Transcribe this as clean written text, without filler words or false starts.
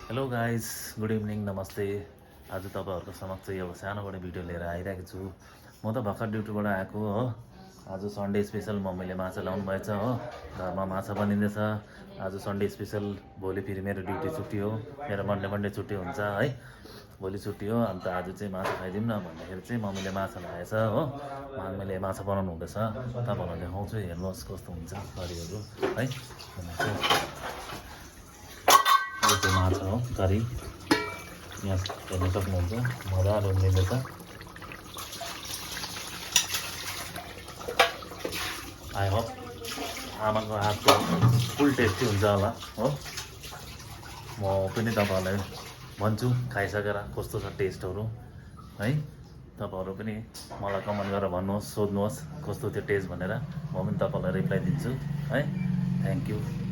Hello guys, good evening, नमस्ते। आज तपाईँहरूको समक्ष यो सानोबाट भिडियो लिएर आइरहेको छु। म त भर्खर ड्युटीबाट आएको हो। आज सन्डे स्पेसल मम्मीले माछा ल्याउनु भएछ हो। घरमा माछा बनिँदैछ। आज सन्डे स्पेसल। भोलि फेरि मेरो ड्युटी छुट्टी हो। मेरो मन्डे छुट्टी हुन्छ है। भोलि छुट्टी हो, अन्त आज चाहिँ माछा खाइदिउँ न भन्दाखेरि चाहिँ मम्मीले माछा ल्याएछ हो। मम्मीले माछा बनाउनु हुँदैछ। तपाईँहरूलाई देखाउँछु, हेर्नुहोस् कस्तो हुन्छ करीहरू है। यो चाहिँ माछा हो, करी। यहाँ हेर्न सक्नुहुन्छ, मजाले उम्लिँदैछ। आई होप आमाको हातको फुल टेस्टी हुन्छ होला हो। म पनि तपाईँहरूलाई भन्छु खाइसकेर कस्तो छ टेस्टहरू है। तपाईँहरू पनि मलाई कमेन्ट गरेर भन्नुहोस्, सोध्नुहोस् कस्तो थियो टेस्ट भनेर। म पनि तपाईँलाई रिप्लाई दिन्छु है। Thank you.